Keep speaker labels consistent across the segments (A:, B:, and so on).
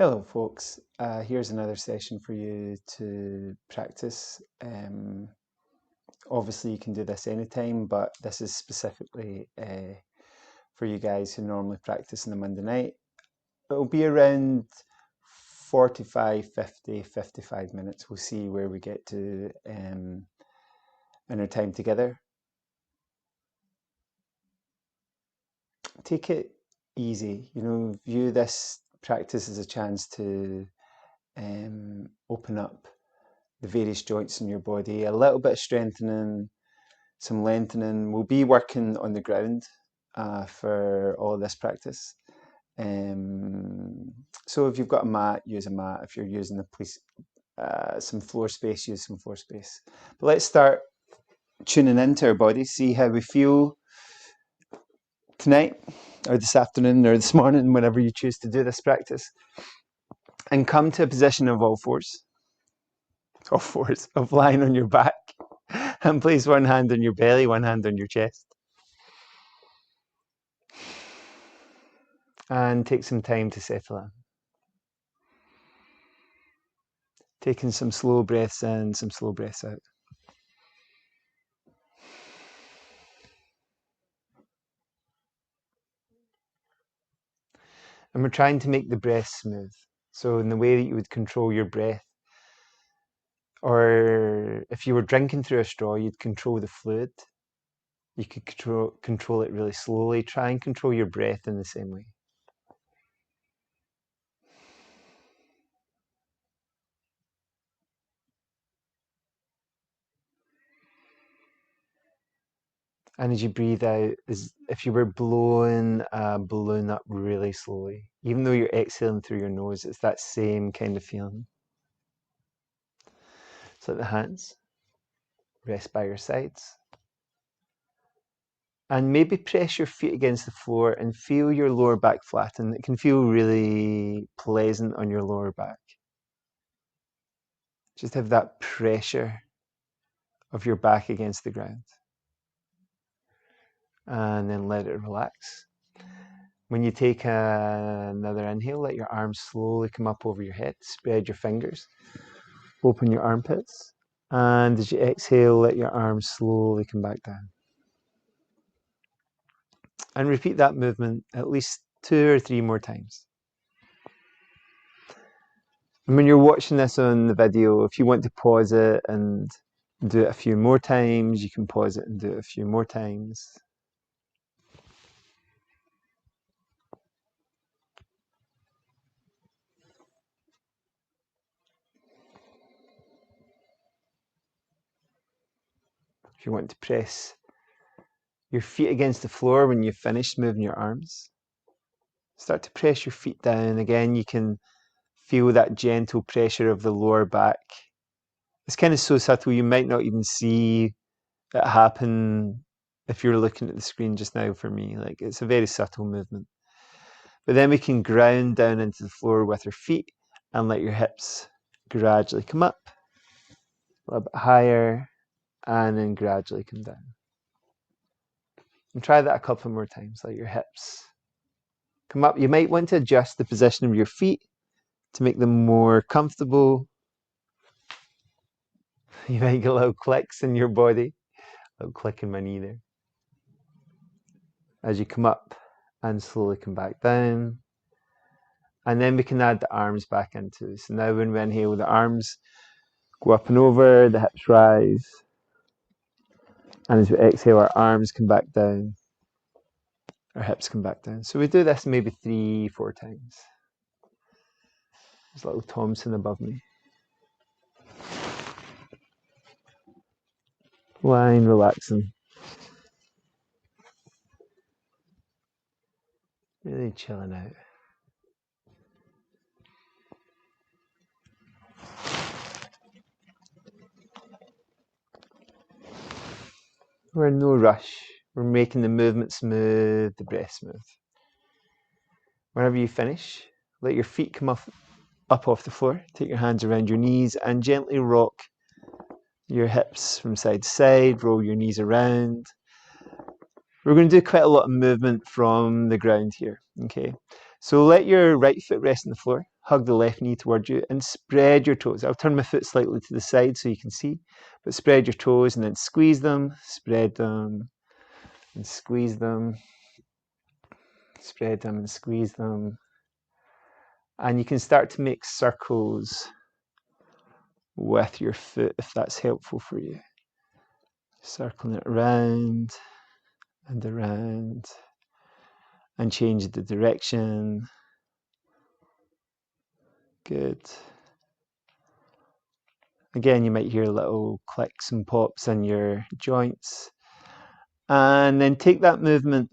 A: Hello folks, here's another session for you to practice. Obviously you can do this anytime, but this is specifically for you guys who normally practice on a Monday night. It'll be around 45, 50, 55 minutes. We'll see where we get to in our time together. Take it easy, view this practice as a chance to open up the various joints in your body, a little bit of strengthening, some lengthening. We'll be working on the ground for all this practice. So if you've got a mat, use a mat. If you're using some floor space, use some floor space. But let's start tuning into our body, see how we feel tonight or this afternoon or this morning, whenever you choose to do this practice. And come to a position of all fours, of lying on your back, and place one hand on your belly, one hand on your chest. And take some time to settle in. Taking some slow breaths in, some slow breaths out. And we're trying to make the breath smooth. So in the way that you would control your breath, or if you were drinking through a straw, you'd control the fluid. You could control it really slowly. Try and control your breath in the same way. And as you breathe out, as if you were blowing a balloon up really slowly. Even though you're exhaling through your nose, it's that same kind of feeling. So let the hands rest by your sides. And maybe press your feet against the floor and feel your lower back flatten. It can feel really pleasant on your lower back. Just have that pressure of your back against the ground. And then let it relax. When you take another inhale, let your arms slowly come up over your head. Spread your fingers. Open your armpits. And as you exhale, let your arms slowly come back down. And repeat that movement at least 2 or 3 more times. And when you're watching this on the video, if you want to pause it and do it a few more times, you can pause it and do it a few more times. If you want to press your feet against the floor when you've finished moving your arms, start to press your feet down. Again, you can feel that gentle pressure of the lower back. It's kind of so subtle you might not even see it happen if you're looking at the screen just now for me. Like, it's a very subtle movement. But then we can ground down into the floor with our feet and let your hips gradually come up, a little bit higher, and then gradually come down. And try that a couple more times. Let your hips come up. You might want to adjust the position of your feet to make them more comfortable. You might get little clicks in your body. A little click in my knee there. As you come up and slowly come back down. And then we can add the arms back into it. So now when we inhale, the arms go up and over, the hips rise. And as we exhale, our arms come back down. Our hips come back down. So we do this maybe 3, 4 times. There's little Thompson above me. Lying, relaxing. Really chilling out. We're in no rush. We're making the movement smooth, the breath smooth. Whenever you finish, let your feet come up off the floor. Take your hands around your knees and gently rock your hips from side to side. Roll your knees around. We're going to do quite a lot of movement from the ground here. Okay, so let your right foot rest on the floor. hug the left knee towards you and spread your toes. I'll turn my foot slightly to the side so you can see, but spread your toes and then squeeze them, spread them, and squeeze them, spread them and squeeze them. And you can start to make circles with your foot if that's helpful for you. Circling it around and around and change the direction. Good. Again, you might hear little clicks and pops in your joints. And then take that movement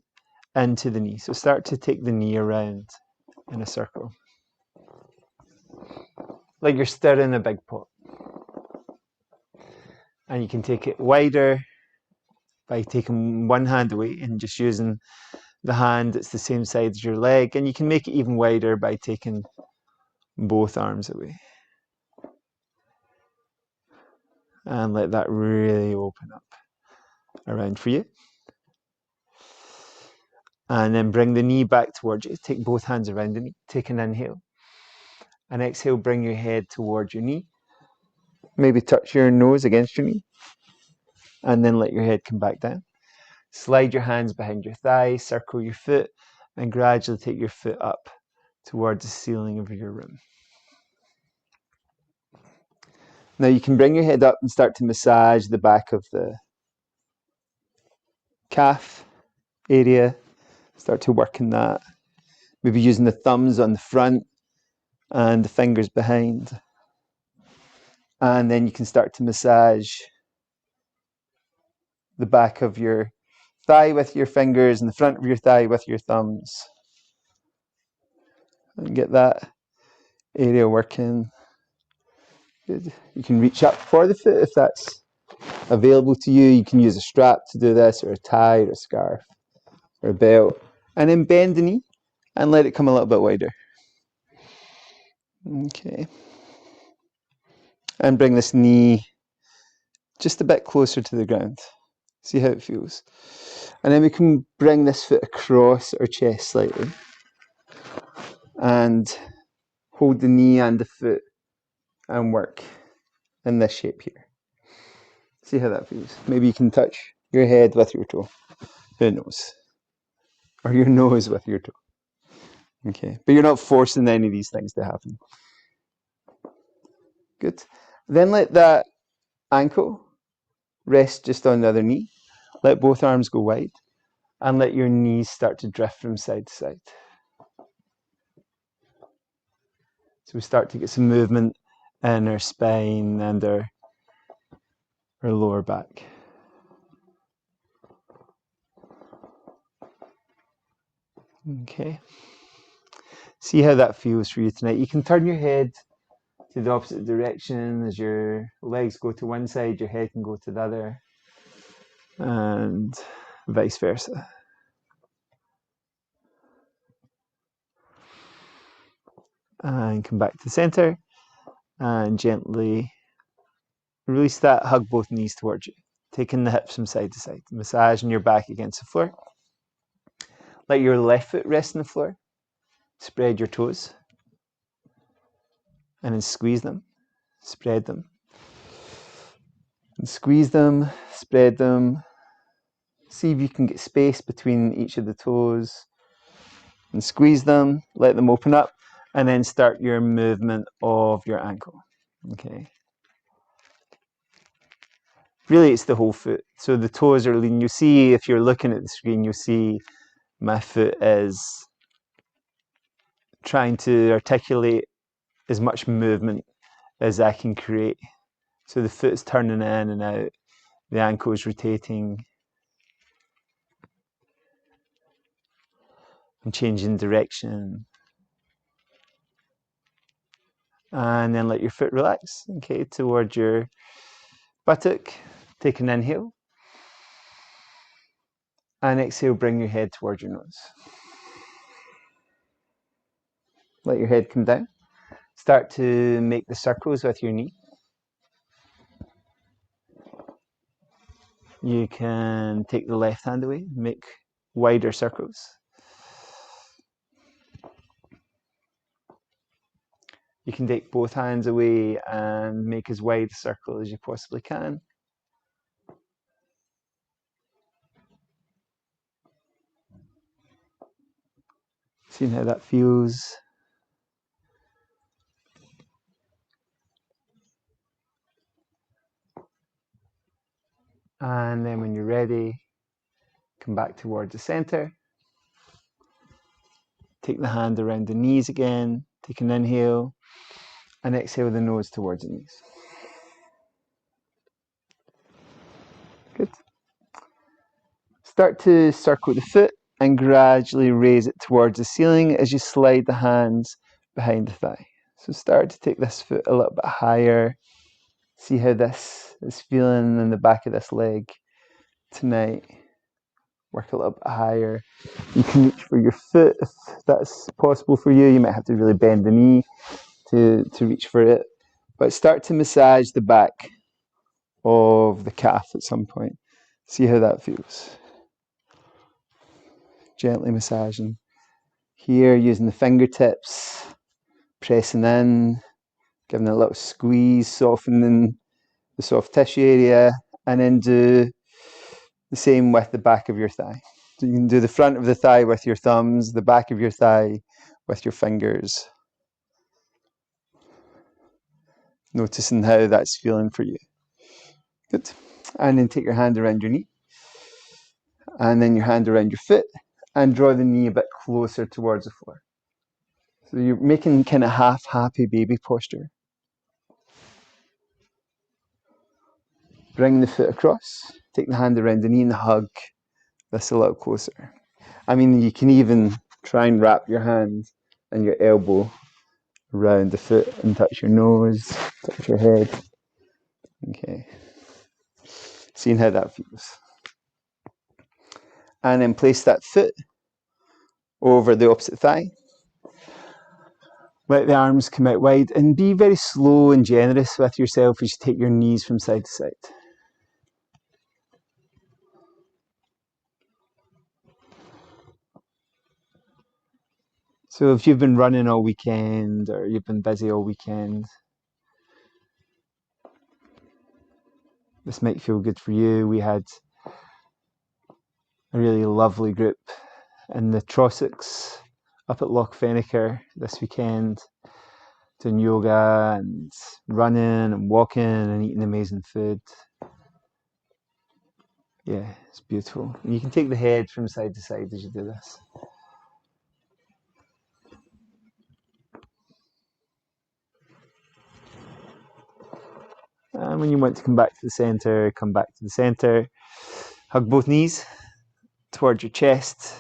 A: into the knee. So start to take the knee around in a circle, like you're stirring a big pot. And you can take it wider by taking one hand away and just using the hand that's the same side as your leg. And you can make it even wider by taking both arms away. And let that really open up around for you. And then bring the knee back towards you. Take both hands around the knee. Take an inhale. And exhale, bring your head towards your knee. Maybe touch your nose against your knee. And then let your head come back down. Slide your hands behind your thighs, circle your foot, and gradually take your foot up towards the ceiling of your room. Now you can bring your head up and start to massage the back of the calf area. Start to work in that. Maybe using the thumbs on the front and the fingers behind. And then you can start to massage the back of your thigh with your fingers and the front of your thigh with your thumbs. And get that area working. Good. You can reach up for the foot if that's available to you. You can use a strap to do this, or a tie, or a scarf, or a belt. And then bend the knee and let it come a little bit wider. Okay. And bring this knee just a bit closer to the ground. See how it feels. And then we can bring this foot across our chest slightly. And hold the knee and the foot and work in this shape here. See how that feels. Maybe you can touch your head with your toe. Who knows? Or your nose with your toe. Okay. But you're not forcing any of these things to happen. Good. Then let that ankle rest just on the other knee. Let both arms go wide. And let your knees start to drift from side to side. So we start to get some movement in our spine and our lower back. Okay. See how that feels for you tonight. You can turn your head to the opposite direction as your legs go to one side, your head can go to the other, and vice versa. And come back to the center and gently release that, hug both knees towards you, taking the hips from side to side, massaging your back against the floor. Let your left foot rest on the floor, spread your toes, and then squeeze them, spread them, and squeeze them, spread them. See if you can get space between each of the toes, and squeeze them, let them open up, and then start your movement of your ankle. Okay. Really, it's the whole foot. So the toes are lean. You'll see, if you're looking at the screen, you'll see my foot is trying to articulate as much movement as I can create. So the foot's turning in and out, the ankle is rotating and changing direction. And then let your foot relax, okay, towards your buttock. Take an inhale. And exhale, bring your head towards your nose. Let your head come down. Start to make the circles with your knee. You can take the left hand away, make wider circles. You can take both hands away and make as wide a circle as you possibly can. Seeing how that feels. And then when you're ready, come back towards the center. Take the hand around the knees again. Take an inhale and exhale the nose towards the knees. Good. Start to circle the foot and gradually raise it towards the ceiling as you slide the hands behind the thigh. So start to take this foot a little bit higher. See how this is feeling in the back of this leg tonight. Work a little bit higher. You can reach for your foot if that's possible for you. You might have to really bend the knee to reach for it. But start to massage the back of the calf at some point. See how that feels. Gently massaging. Here, using the fingertips, pressing in, giving it a little squeeze, softening the soft tissue area, and then do the same with the back of your thigh. So you can do the front of the thigh with your thumbs, the back of your thigh with your fingers. Noticing how that's feeling for you. Good. And then take your hand around your knee, and then your hand around your foot, and draw the knee a bit closer towards the floor. So you're making kind of half happy baby posture. Bring the foot across, take the hand around the knee and hug this a little closer. I mean, you can even try and wrap your hand and your elbow around the foot and touch your nose, touch your head. Okay. Seeing how that feels. And then place that foot over the opposite thigh. Let the arms come out wide and be very slow and generous with yourself as you take your knees from side to side. So if you've been running all weekend or you've been busy all weekend, this might feel good for you. We had a really lovely group in the Trossachs up at Loch Fennecker this weekend, doing yoga and running and walking and eating amazing food. Yeah, it's beautiful. And you can take the head from side to side as you do this. And when you want to come back to the center, come back to the center. Hug both knees towards your chest.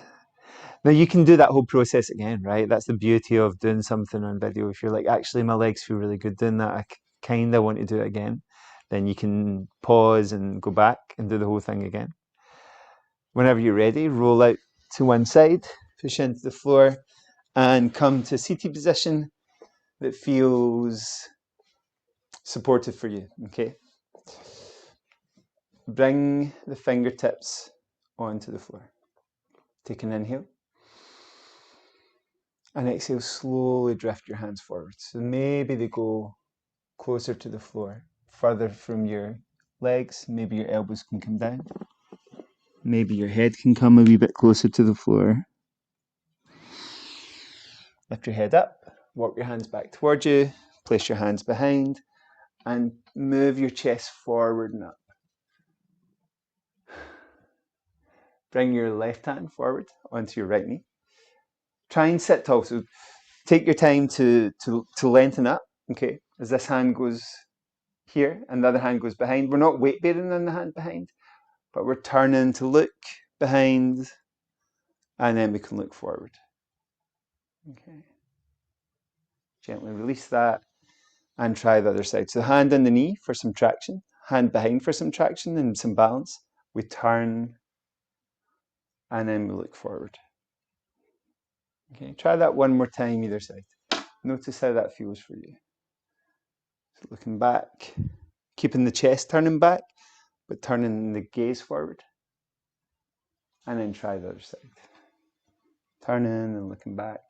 A: Now you can do that whole process again, right? That's the beauty of doing something on video. If you're like, actually my legs feel really good doing that, I kind of want to do it again, then you can pause and go back and do the whole thing again. Whenever you're ready, roll out to one side, push into the floor, and come to a seated position that feels supportive for you, okay? Bring the fingertips onto the floor. Take an inhale. And exhale, slowly drift your hands forward. So maybe they go closer to the floor, further from your legs. Maybe your elbows can come down. Maybe your head can come a wee bit closer to the floor. Lift your head up, walk your hands back towards you, place your hands behind, and move your chest forward and up. Bring your left hand forward onto your right knee. Try and sit tall. So take your time to lengthen up, okay? As this hand goes here and the other hand goes behind. We're not weight bearing on the hand behind, but we're turning to look behind, and then we can look forward. Okay. Gently release that and try the other side. So hand on the knee for some traction, hand behind for some traction and some balance. We turn and then we look forward. Okay, try that one more time either side. Notice how that feels for you. So looking back, keeping the chest turning back, but turning the gaze forward. And then try the other side. Turning and looking back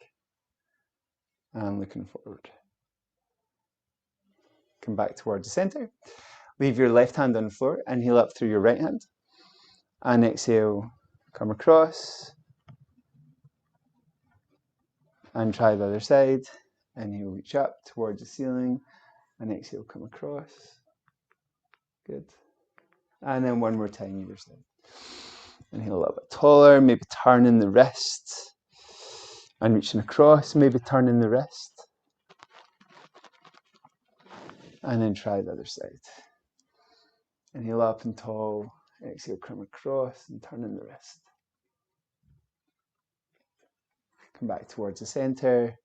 A: and looking forward. come back towards the center. Leave your left hand on the floor, inhale up through your right hand, and exhale, come across, and try the other side. Inhale, reach up towards the ceiling, and exhale, come across. Good. And then one more time either side. Inhale a little bit taller, maybe turning the wrist, and reaching across, maybe turning the wrist. And then try the other side. Inhale up and tall, exhale, come across and turning the wrist. Come back towards the center.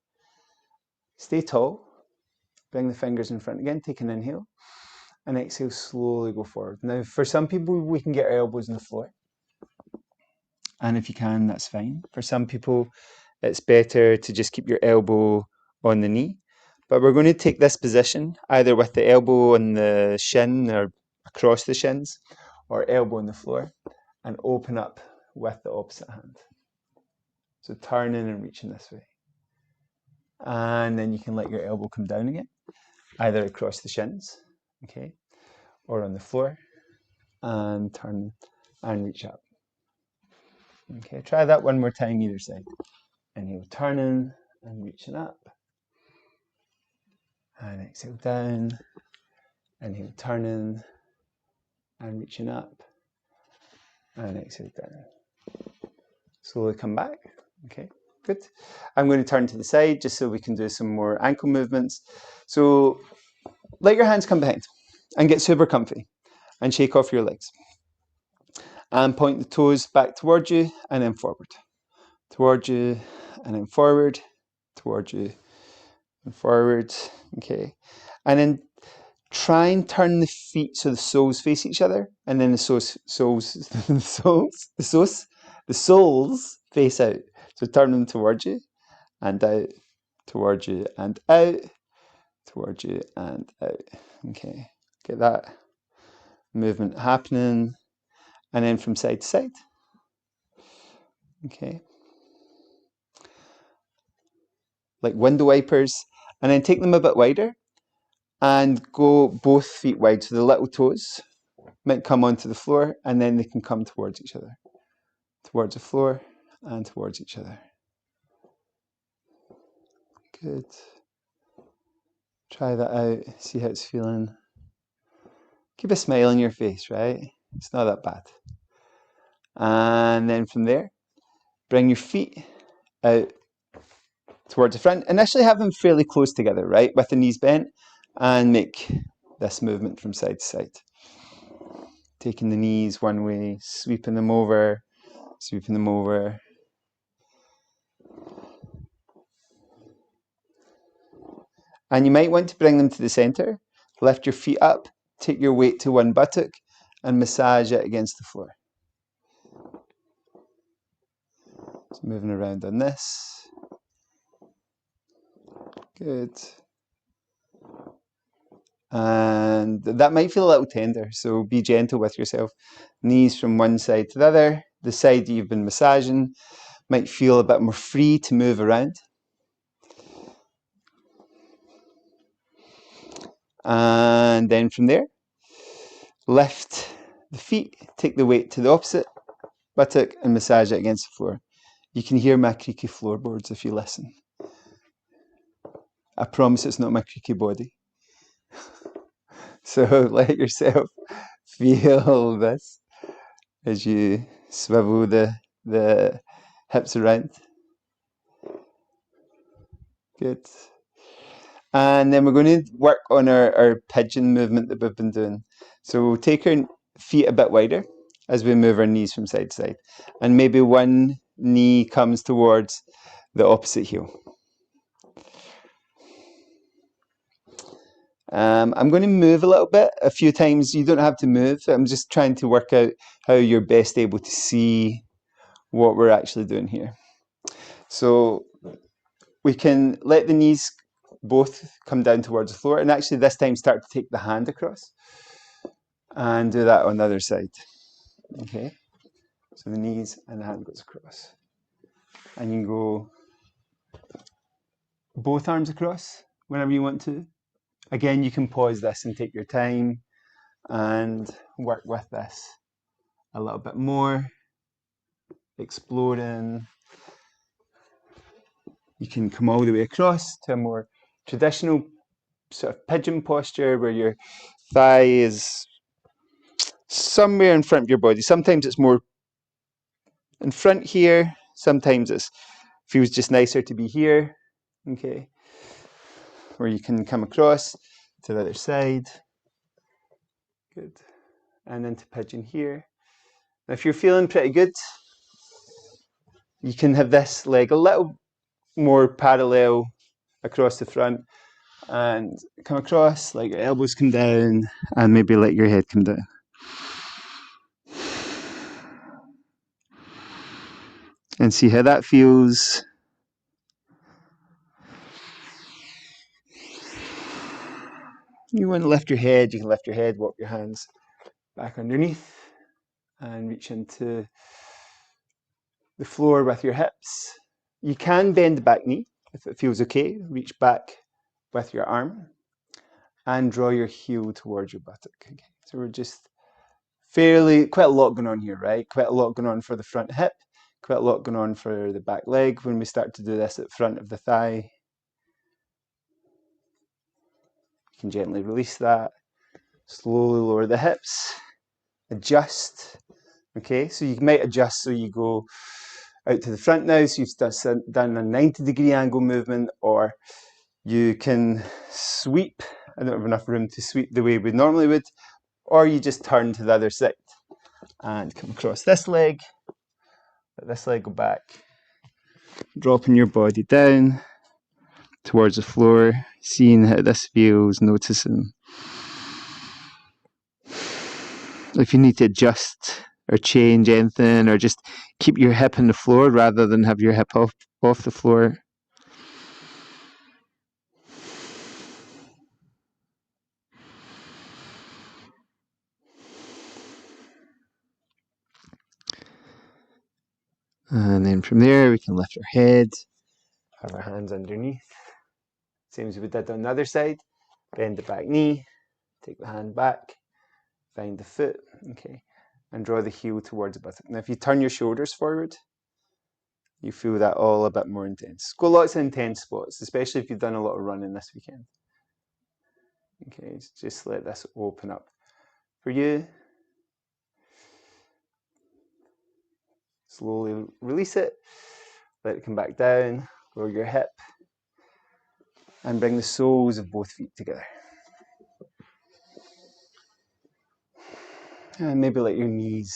A: Stay tall. Bring the fingers in front again, take an inhale. And exhale, slowly go forward. Now, for some people, we can get our elbows on the floor. And if you can, that's fine. For some people, it's better to just keep your elbow on the knee. But we're going to take this position, either with the elbow on the shin or across the shins, or elbow on the floor, and open up with the opposite hand. So turning and reaching this way. And then you can let your elbow come down again, either across the shins, okay, or on the floor, and turn and reach up. Okay, try that one more time either side. Inhale, turning and reaching up. And exhale down. Inhale, turning and reaching up. And exhale down. Slowly come back. Okay, good. I'm going to turn to the side just so we can do some more ankle movements. So let your hands come behind and get super comfy and shake off your legs. And point the toes back towards you and then forward. Towards you and then forward. Towards you and forward. Okay. And then try and turn the feet so the soles face each other, and then the soles face out. So turn them towards you and out, towards you and out, towards you and out. Okay, get that movement happening, and then from side to side. Okay, like window wipers, and then take them a bit wider. And go both feet wide, so the little toes might come onto the floor, and then they can come towards each other. Towards the floor and towards each other. Good. Try that out, see how it's feeling. Keep a smile on your face, right? It's not that bad. And then from there, bring your feet out towards the front. Initially have them fairly close together, right? With the knees bent, and make this movement from side to side. Taking the knees one way, sweeping them over, sweeping them over. And you might want to bring them to the center. Lift your feet up, take your weight to one buttock, and massage it against the floor. Just moving around on this. Good. And that might feel a little tender, so be gentle with yourself. Knees from one side to the other. The side you've been massaging might feel a bit more free to move around. And then from there, lift the feet, take the weight to the opposite buttock and massage it against the floor. You can hear my creaky floorboards if you listen. I promise it's not my creaky body. So let yourself feel this as you swivel the hips around. Good. And then we're going to work on our pigeon movement that we've been doing. So we'll take our feet a bit wider as we move our knees from side to side. And maybe one knee comes towards the opposite heel. I'm going to move a little bit a few times. You don't have to move. I'm just trying to work out how you're best able to see what we're actually doing here. So we can let the knees both come down towards the floor, and actually this time start to take the hand across and do that on the other side. Okay, so the knees and the hand goes across, and you can go both arms across whenever you want to, Again, you can pause this and take your time and work with this a little bit more, exploring. You can come all the way across to a more traditional sort of pigeon posture where your thigh is somewhere in front of your body. Sometimes it's more in front here, sometimes it feels just nicer to be here, okay? Or you can come across to the other side. Good. And into pigeon here. Now, if you're feeling pretty good, you can have this leg a little more parallel across the front and come across, let your elbows come down and maybe let your head come down. And see how that feels. You want to lift your head, you can lift your head, walk your hands back underneath and reach into the floor with your hips. You can bend the back knee if it feels okay. Reach back with your arm and draw your heel towards your buttock. Okay. So we're just quite a lot going on here, right? Quite a lot going on for the front hip, quite a lot going on for the back leg when we start to do this at the front of the thigh. You can gently release that, slowly lower the hips, adjust. Okay, so you might adjust so you go out to the front now, so you've done a 90-degree angle movement, or you can sweep. I don't have enough room to sweep the way we normally would, or you just turn to the other side and come across this leg, let this leg go back, dropping your body down towards the floor, seeing how this feels, noticing. If you need to adjust or change anything, or just keep your hip on the floor rather than have your hip off the floor. And then from there, we can lift our head, have our hands underneath. Same as we did on the other side. Bend the back knee, take the hand back, find the foot, okay, and draw the heel towards the buttock. Now, if you turn your shoulders forward, you feel that all a bit more intense. Got lots of intense spots, especially if you've done a lot of running this weekend. Okay, just let this open up for you. Slowly release it, let it come back down, lower your hip, and bring the soles of both feet together. And maybe let your knees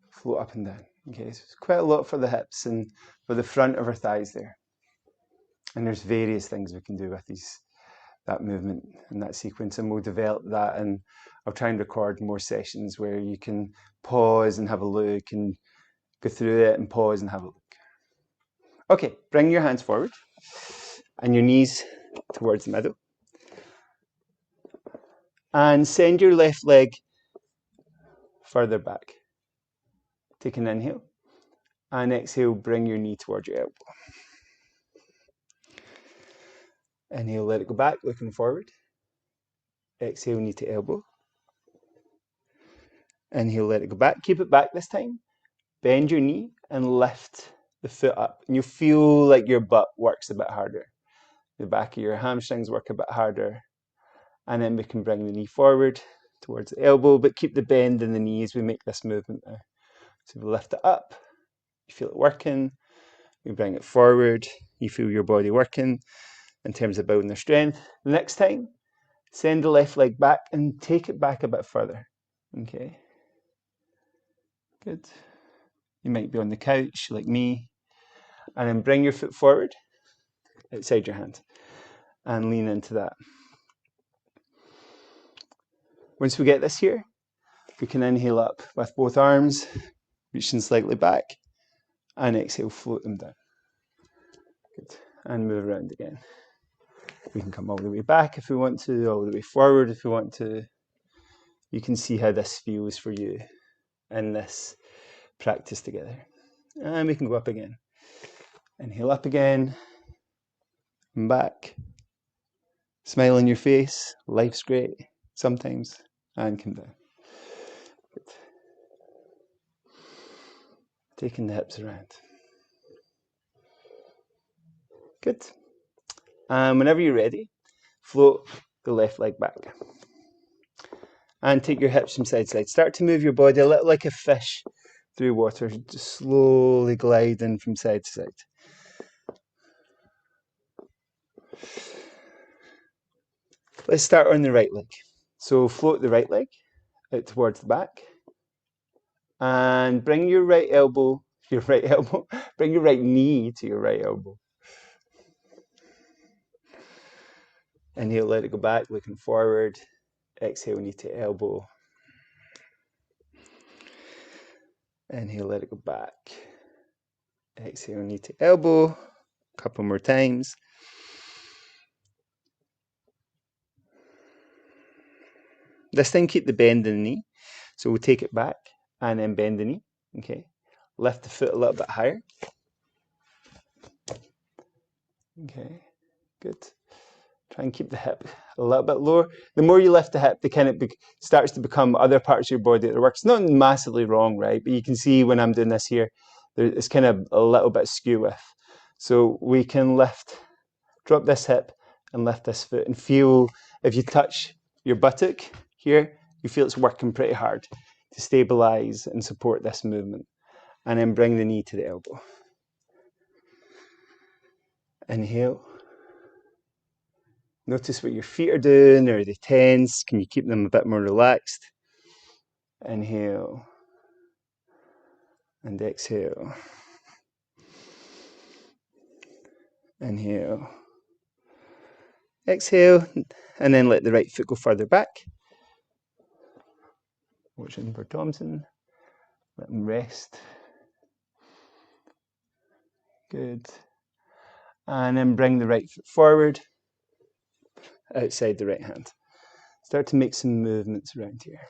A: float up and down. Okay, so it's quite a lot for the hips and for the front of our thighs there. And there's various things we can do with that movement and that sequence, and we'll develop that, and I'll try and record more sessions where you can pause and have a look and go through it and pause and have a look. Okay, bring your hands forward and your knees towards the middle. And send your left leg further back. Take an inhale. And exhale, bring your knee towards your elbow. Inhale, let it go back, looking forward. Exhale, knee to elbow. Inhale, let it go back. Keep it back this time. Bend your knee and lift the foot up. And you'll feel like your butt works a bit harder. The back of your hamstrings work a bit harder. And then we can bring the knee forward towards the elbow, but keep the bend in the knee as we make this movement now. So we lift it up. You feel it working. We bring it forward. You feel your body working in terms of building their strength. The next time, send the left leg back and take it back a bit further. Okay. Good. You might be on the couch like me. And then bring your foot forward outside your hand and lean into that. Once we get this here, we can inhale up with both arms, reaching slightly back, and exhale, float them down. Good. And move around again. We can come all the way back if we want to, all the way forward if we want to. You can see how this feels for you in this practice together. And we can go up again. Inhale up again, and back,
B: Smile on your face. Life's great sometimes. And come down. Good. Taking the hips around. Good. And whenever you're ready, float the left leg back. And take your hips from side to side. Start to move your body a little like a fish through water, just slowly gliding from side to side. Let's start on the right leg. So float the right leg out towards the back. And bring your right bring your right knee to your right elbow. Inhale, let it go back, looking forward. Exhale, knee to elbow. Inhale, let it go back. Exhale, knee to elbow. A couple more times. This time, keep the bend in the knee. So we'll take it back and then bend the knee. Okay. Lift the foot a little bit higher. Okay. Good. Try and keep the hip a little bit lower. The more you lift the hip, the kind of starts to become other parts of your body that work. It's not massively wrong, right? But you can see when I'm doing this here, it's kind of a little bit skew with. So we can drop this hip and lift this foot and feel, if you touch your buttock here, you feel it's working pretty hard to stabilize and support this movement. And then bring the knee to the elbow. Inhale. Notice what your feet are doing. Are they tense? Can you keep them a bit more relaxed? Inhale. And exhale. Inhale. Exhale. And then let the right foot go further back. Watch Inver Thompson. Let them rest. Good. And then bring the right foot forward. Outside the right hand. Start to make some movements around here.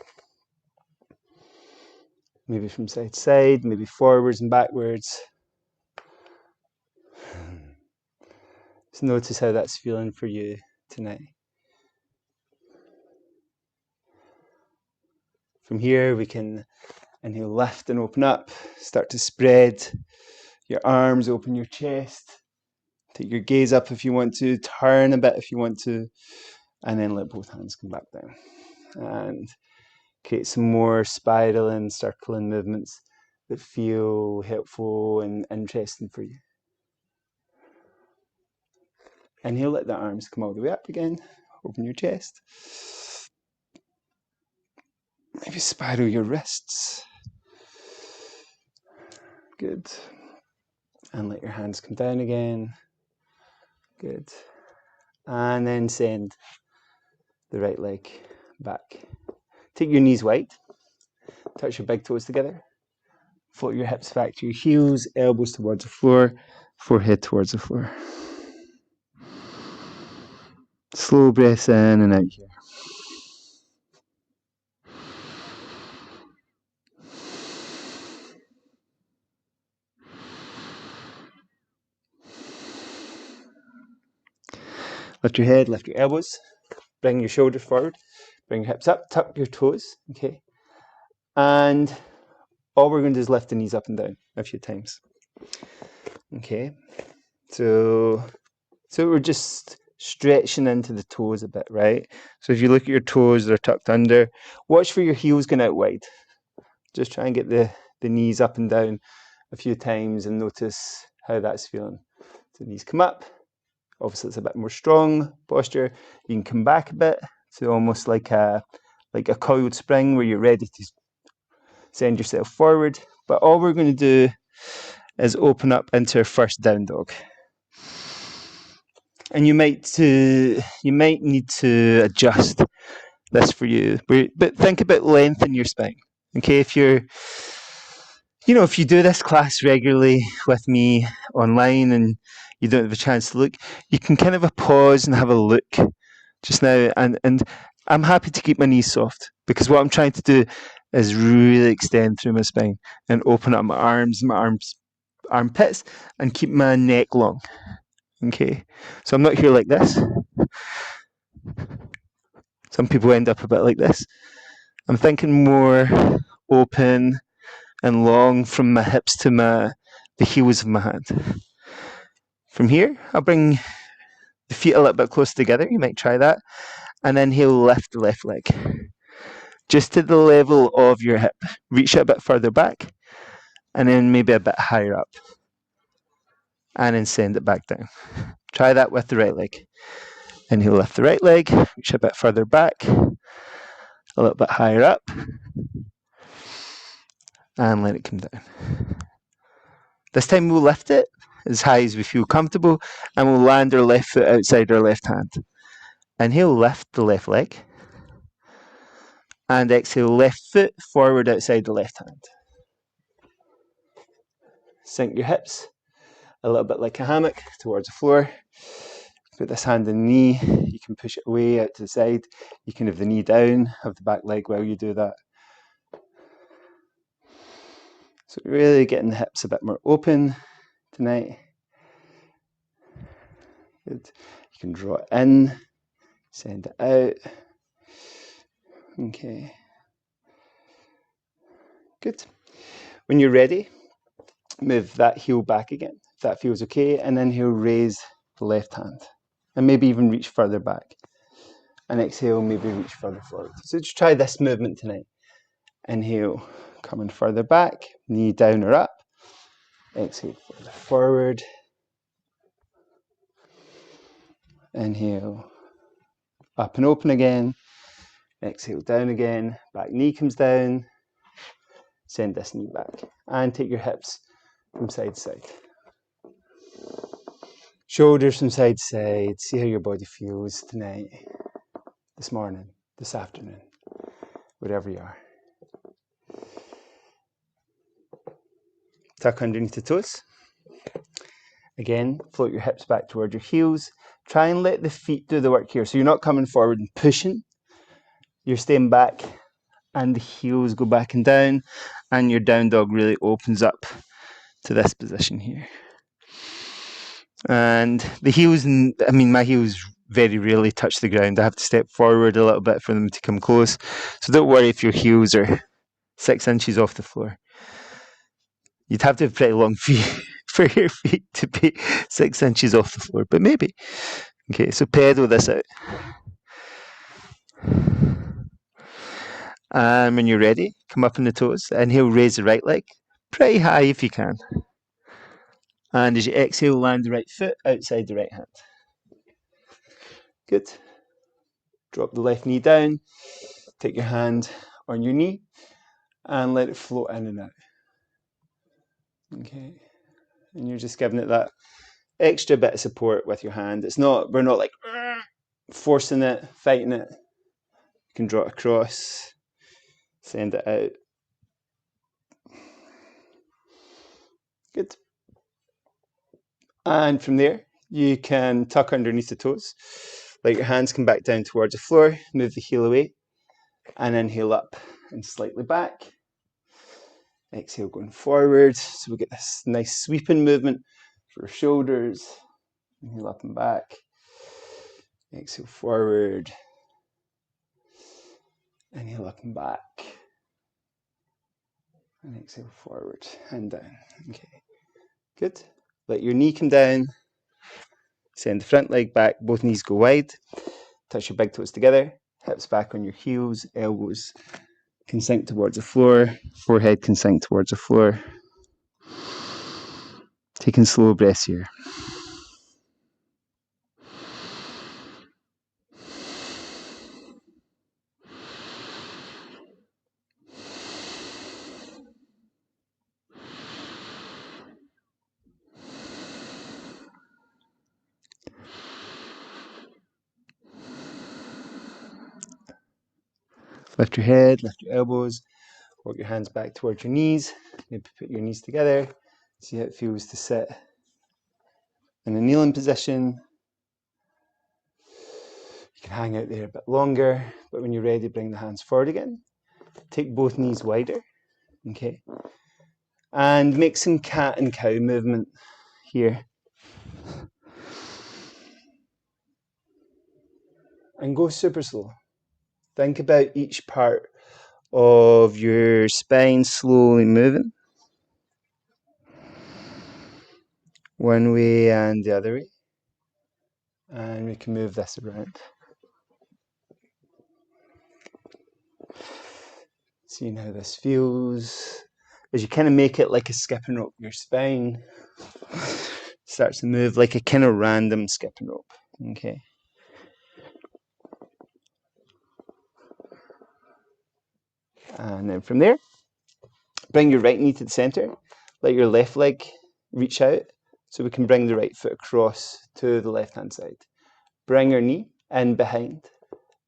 B: Maybe from side to side, maybe forwards and backwards. Just notice how that's feeling for you tonight. From here, we can inhale, lift and open up. Start to spread your arms, open your chest. Take your gaze up if you want to, turn a bit if you want to, and then let both hands come back down. And create some more spiraling, circling movements that feel helpful and interesting for you. Inhale, let the arms come all the way up again. Open your chest. Maybe spiral your wrists. Good. And let your hands come down again. Good. And then send the right leg back. Take your knees wide. Touch your big toes together. Float your hips back to your heels, elbows towards the floor, forehead towards the floor. Slow breaths in and out here. Lift your head, lift your elbows, bring your shoulders forward, bring your hips up, tuck your toes, okay? And all we're going to do is lift the knees up and down a few times. Okay, so we're just stretching into the toes a bit, right? So if you look at your toes, they're tucked under. Watch for your heels going out wide. Just try and get the knees up and down a few times and notice how that's feeling. So knees come up. Obviously, it's a bit more strong posture. You can come back a bit to almost like a coiled spring where you're ready to send yourself forward. But all we're going to do is open up into our first down dog. And you might need to adjust this for you. But think about length in your spine. Okay, if you do this class regularly with me online and you don't have a chance to look, you can kind of pause and have a look just now. And I'm happy to keep my knees soft because what I'm trying to do is really extend through my spine and open up my armpits, and keep my neck long. Okay, so I'm not here like this. Some people end up a bit like this. I'm thinking more open and long from my hips to the heels of my hand. From here, I'll bring the feet a little bit close together. You might try that. And then he'll lift the left leg. Just to the level of your hip. Reach it a bit further back. And then maybe a bit higher up. And then send it back down. Try that with the right leg. And he'll lift the right leg. Reach a bit further back. A little bit higher up. And let it come down. This time we'll lift it as high as we feel comfortable, and we'll land our left foot outside our left hand. And he'll lift the left leg. And exhale, left foot forward outside the left hand. Sink your hips a little bit like a hammock towards the floor. Put this hand in the knee. You can push it away out to the side. You can have the knee down, have the back leg while you do that. So really getting the hips a bit more open tonight. Good. You can draw it in, send it out. Okay. Good. When you're ready, move that heel back again, if that feels okay, and then he'll raise the left hand and maybe even reach further back. And exhale, maybe reach further forward. So just try this movement tonight. Inhale, coming further back, knee down or up. Exhale, further forward. Inhale, up and open again. Exhale, down again. Back knee comes down. Send this knee back. And take your hips from side to side. Shoulders from side to side. See how your body feels tonight, this morning, this afternoon, wherever you are. Tuck underneath the toes. Again, float your hips back towards your heels. Try and let the feet do the work here. So you're not coming forward and pushing. You're staying back and the heels go back and down. And your down dog really opens up to this position here. And the heels, my heels very rarely touch the ground. I have to step forward a little bit for them to come close. So don't worry if your heels are 6 inches off the floor. You'd have to have pretty long feet for your feet to be 6 inches off the floor, but maybe. Okay, so pedal this out. And when you're ready, come up on the toes. Inhale, raise the right leg, pretty high if you can. And as you exhale, land the right foot outside the right hand. Good. Drop the left knee down. Take your hand on your knee and let it float in and out. Okay. And you're just giving it that extra bit of support with your hand. We're not like forcing it, fighting it. You can draw it across, send it out. Good. And from there, you can tuck underneath the toes. Let your hands come back down towards the floor, move the heel away, and inhale up and slightly back. Exhale, going forward. So we get this nice sweeping movement for our shoulders. Inhale up and back. Exhale forward. Inhale up and back. And exhale forward and down. Okay, good. Let your knee come down. Send the front leg back. Both knees go wide. Touch your big toes together. Hips back on your heels. Elbows can sink towards the floor. Forehead can sink towards the floor. Taking slow breaths here. Lift your head, lift your elbows, walk your hands back towards your knees. Maybe put your knees together. See how it feels to sit in a kneeling position. You can hang out there a bit longer, but when you're ready, bring the hands forward again. Take both knees wider, okay? And make some cat and cow movement here. And go super slow. Think about each part of your spine slowly moving. One way and the other way. And we can move this around. Seeing how this feels. As you kind of make it like a skipping rope, your spine starts to move like a kind of random skipping rope. Okay. And then from there, bring your right knee to the center. Let your left leg reach out so we can bring the right foot across to the left-hand side. Bring your knee in behind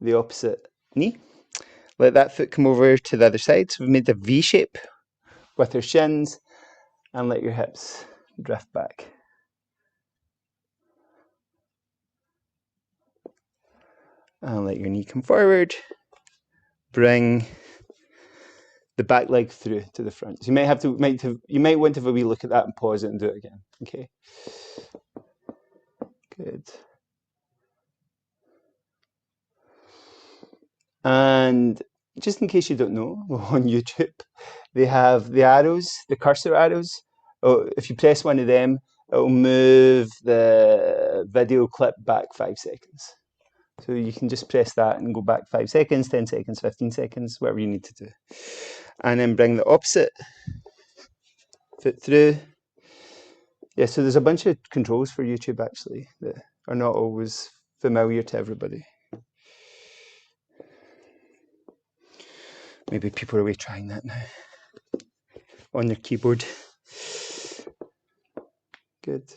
B: the opposite knee. Let that foot come over to the other side. So we've made a V shape with our shins, and let your hips drift back. And let your knee come forward. Bring the back leg through to the front. So you might want to have a wee look at that and pause it and do it again. Okay. Good. And just in case you don't know, on YouTube, they have the arrows, the cursor arrows. Oh, if you press one of them, it'll move the video clip back 5 seconds. So you can just press that and go back 5 seconds, 10 seconds, 15 seconds, whatever you need to do. And then bring the opposite foot through. Yeah, so there's a bunch of controls for YouTube actually that are not always familiar to everybody. Maybe people are away trying that now on their keyboard. Good.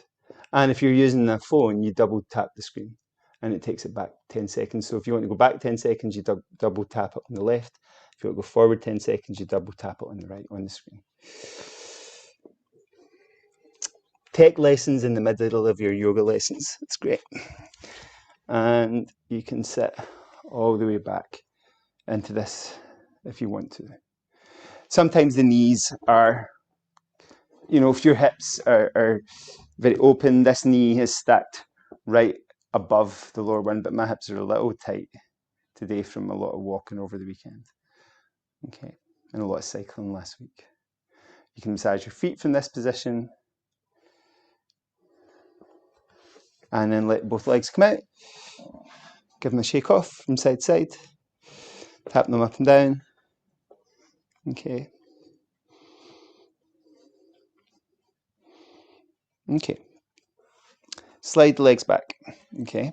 B: And if you're using a phone, you double tap the screen and it takes it back 10 seconds. So if you want to go back 10 seconds, you double tap it on the left. If you want to go forward 10 seconds, you double tap it on the right on the screen. Tech lessons in the middle of your yoga lessons. It's great. And you can sit all the way back into this if you want to. Sometimes the knees are, if your hips are very open, this knee is stacked right above the lower one, but my hips are a little tight today from a lot of walking over the weekend. Okay, and a lot of cycling last week. You can massage your feet from this position. And then let both legs come out. Give them a shake off from side to side. Tap them up and down. Okay. Okay. Slide the legs back. Okay.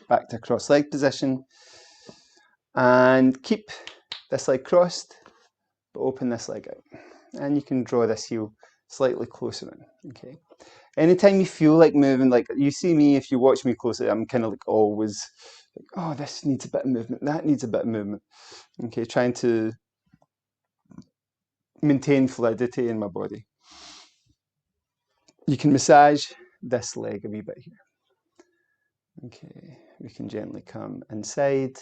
B: Back to cross leg position. And keep this leg crossed, but open this leg out. And you can draw this heel slightly closer in. Okay. Anytime you feel like moving, like you see me, if you watch me closely, I'm kind of like always like, oh, this needs a bit of movement, that needs a bit of movement. Okay, trying to maintain fluidity in my body. You can massage this leg a wee bit here. Okay, we can gently come inside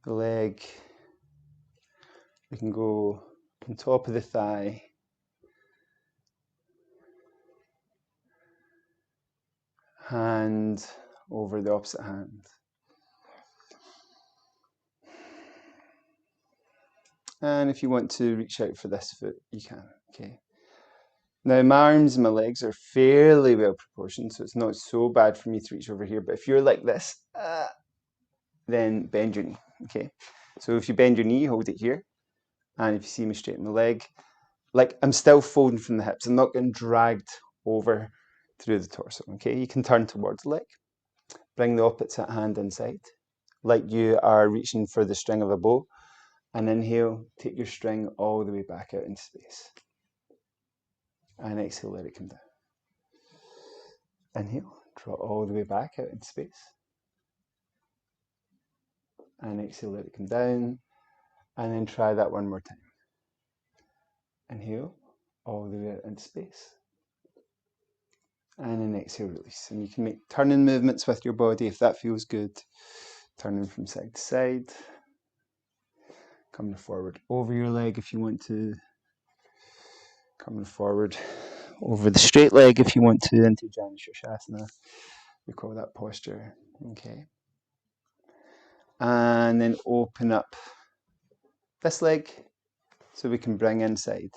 B: the leg. We can go on top of the thigh. Hand over the opposite hand. And if you want to reach out for this foot, you can. Okay. Now my arms and my legs are fairly well proportioned, so it's not so bad for me to reach over here. But if you're like this, then bend your knee. Okay. So if you bend your knee, hold it here. And if you see me straighten the leg, like I'm still folding from the hips. I'm not getting dragged over through the torso. Okay. You can turn towards the leg. Bring the opposite hand inside, like you are reaching for the string of a bow. And inhale, take your string all the way back out into space. And exhale, let it come down. Inhale, draw all the way back out into space. And exhale, let it come down. And then try that one more time. Inhale, all the way out into space. And then exhale, release. And you can make turning movements with your body if that feels good. Turning from side to side. Coming forward over your leg if you want to. Coming forward over the straight leg if you want to, into Janu Sirsasana. We call that posture. Okay. And then open up this leg so we can bring inside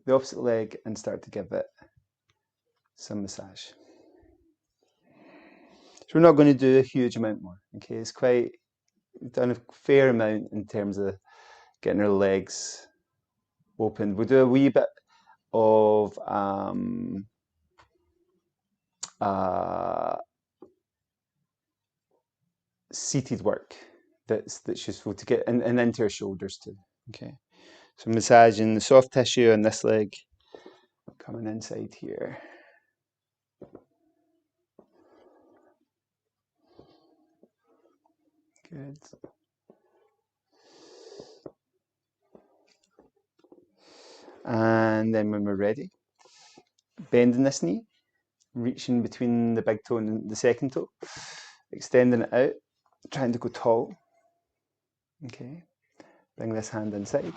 B: the opposite leg and start to give it some massage. So we're not going to do a huge amount more. Okay, it's quite, we've done a fair amount in terms of getting our legs opened. We'll do a wee bit of seated work that's useful to get and into our shoulders too. Okay, so massaging the soft tissue on this leg, coming inside here. Good. And then when we're ready, bending this knee, reaching between the big toe and the second toe, extending it out, trying to go tall. Okay, bring this hand inside.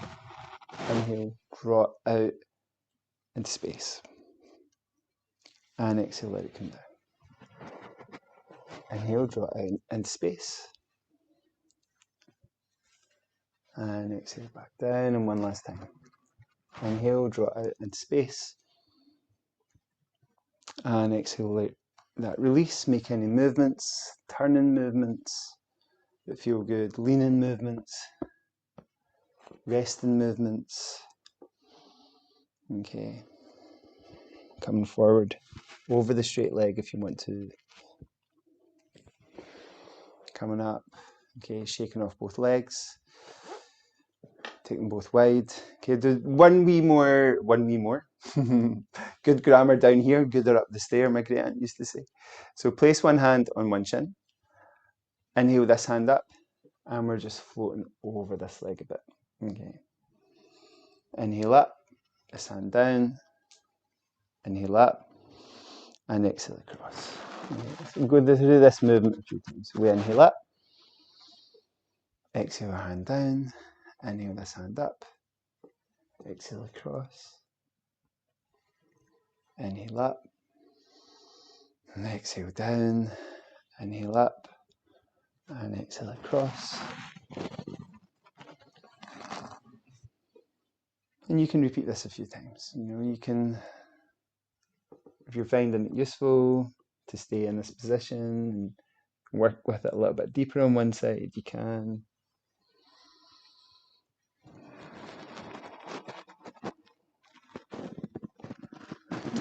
B: Inhale, draw it out into space. And exhale, let it come down. Inhale, draw it out into space. And exhale, back down, and one last time. Inhale, draw it out into space. And exhale, let that release. Make any movements, turning movements that feel good, leaning movements, resting movements. Okay. Coming forward over the straight leg if you want to. Coming up. Okay, shaking off both legs. Take them both wide. Okay, do one wee more. Good grammar down here, gooder up the stair, my great aunt used to say. So place one hand on one shin. Inhale this hand up, and we're just floating over this leg a bit. Okay. Inhale up, this hand down. Inhale up, and exhale across. Okay. So we'll go through this movement a few times. We inhale up, exhale hand down, inhale this hand up, exhale across. Inhale up, and exhale down, inhale up, and exhale across. And you can repeat this a few times. You know, you can, if you're finding it useful to stay in this position and work with it a little bit deeper on one side, you can.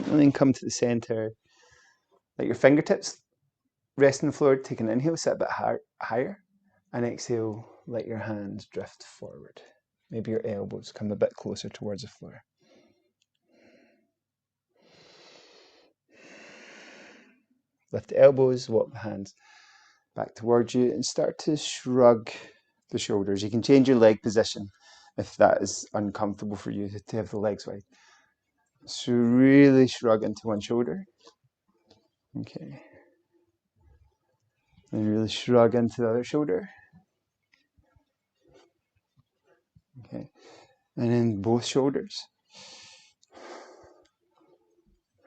B: And then come to the center. Let your fingertips rest on the floor, take an inhale, sit a bit higher, and exhale, let your hands drift forward. Maybe your elbows come a bit closer towards the floor. Lift the elbows, walk the hands back towards you, and start to shrug the shoulders. You can change your leg position if that is uncomfortable for you to have the legs wide. So really shrug into one shoulder. Okay. And really shrug into the other shoulder. Okay. And then both shoulders.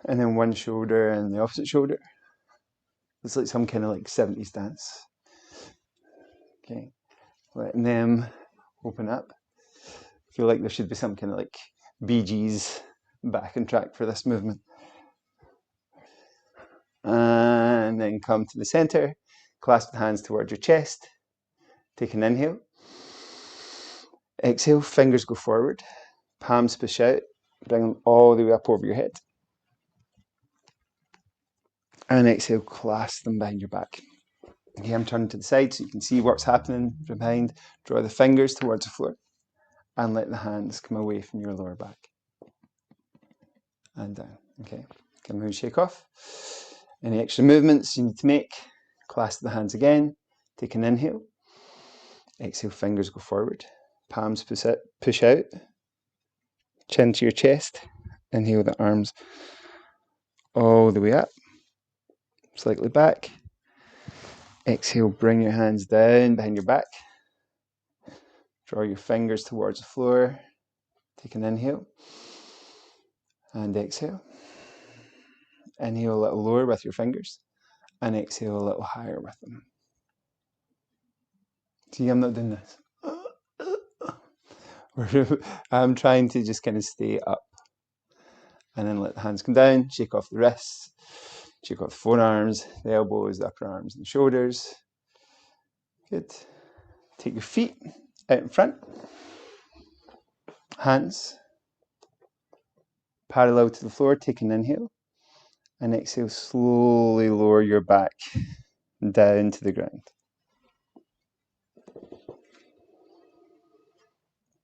B: And then one shoulder and the opposite shoulder. It's like some kind of like 70s dance. Okay. Letting them open up. I feel like there should be some kind of like Bee Gees backing track for this movement. And then come to the center. Clasp the hands towards your chest. Take an inhale. Exhale, fingers go forward. Palms push out. Bring them all the way up over your head. And exhale, clasp them behind your back. Okay, I'm turning to the side so you can see what's happening from behind. Draw the fingers towards the floor. And let the hands come away from your lower back. And down. Okay, can we shake off? Any extra movements you need to make? Clasp the hands again. Take an inhale. Exhale, fingers go forward. Palms push out. Chin to your chest. Inhale the arms all the way up. Slightly back. Exhale, bring your hands down behind your back. Draw your fingers towards the floor. Take an inhale. And exhale. Inhale a little lower with your fingers. And exhale a little higher with them. See, I'm not doing this. I'm trying to just kind of stay up and then let the hands come down, shake off the wrists, shake off the forearms, the elbows, the upper arms, and the shoulders. Good. Take your feet out in front, hands parallel to the floor, take an inhale, and exhale, slowly lower your back down to the ground.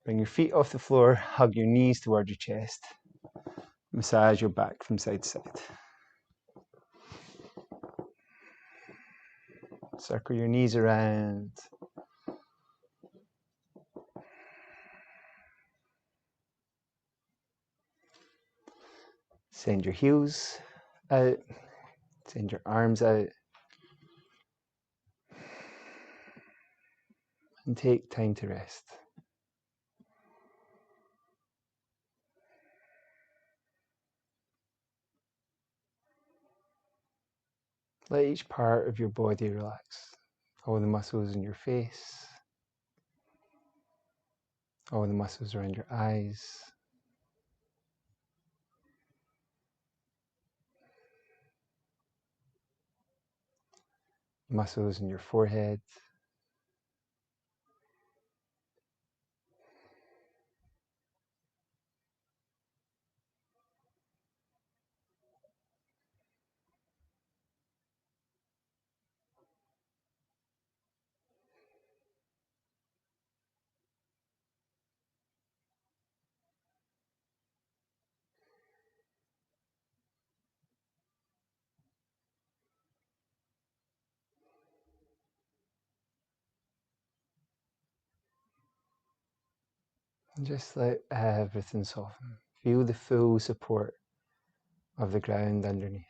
B: Bring your feet off the floor, hug your knees towards your chest, massage your back from side to side. Circle your knees around. Send your heels out, send your arms out, and take time to rest. Let each part of your body relax. All the muscles in your face, all the muscles around your eyes, muscles in your forehead, and just let everything soften. Feel the full support of the ground underneath.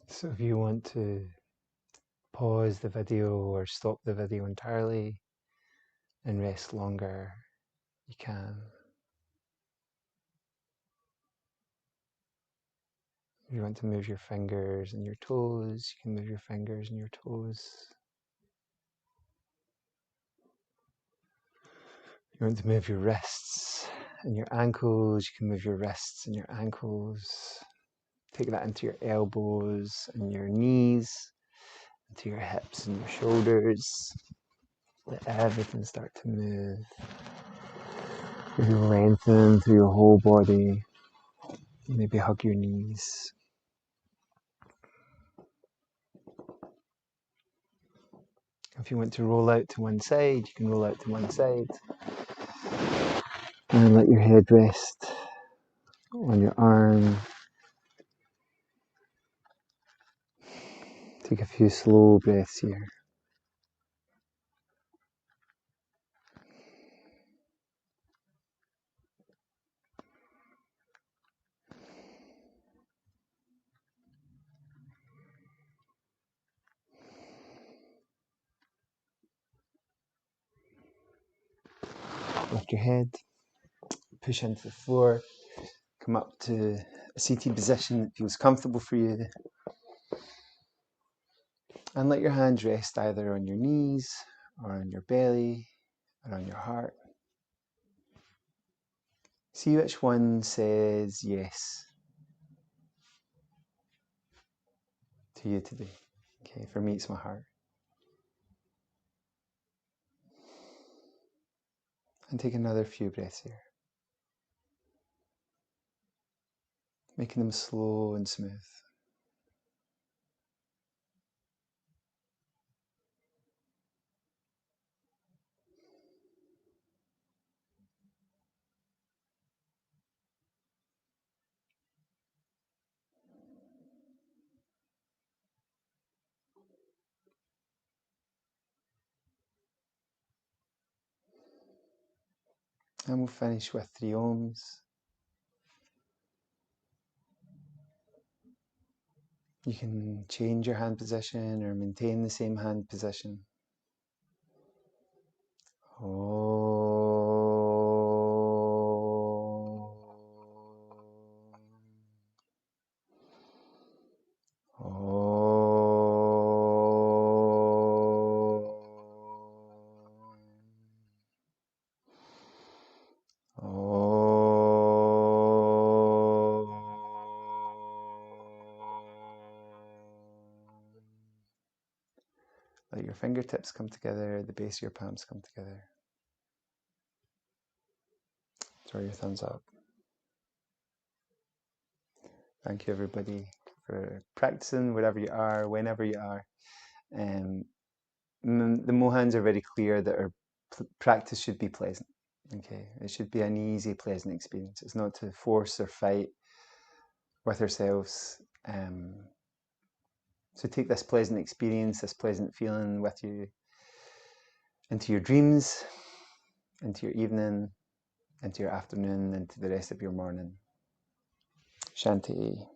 B: So if you want to pause the video or stop the video entirely and rest longer, you can. If you want to move your fingers and your toes, you can move your fingers and your toes. If you want to move your wrists and your ankles, you can move your wrists and your ankles. Take that into your elbows and your knees, into your hips and your shoulders. Let everything start to move. Maybe lengthen through your whole body. Maybe hug your knees. If you want to roll out to one side, you can roll out to one side. And let your head rest on your arm. Take a few slow breaths here. Lift your head, push into the floor, come up to a seated position that feels comfortable for you. And let your hands rest either on your knees or on your belly or on your heart. See which one says yes to you today. Okay, for me it's my heart. And take another few breaths here. Making them slow and smooth. And we'll finish with 3 Oms. You can change your hand position or maintain the same hand position. Let your fingertips come together, the base of your palms come together. Throw your thumbs up. Thank you everybody for practicing wherever you are, whenever you are. The Mohans are very clear that our practice should be pleasant. Okay, it should be an easy, pleasant experience. It's not to force or fight with ourselves. So take this pleasant experience, this pleasant feeling with you into your dreams, into your evening, into your afternoon, into the rest of your morning. Shanti.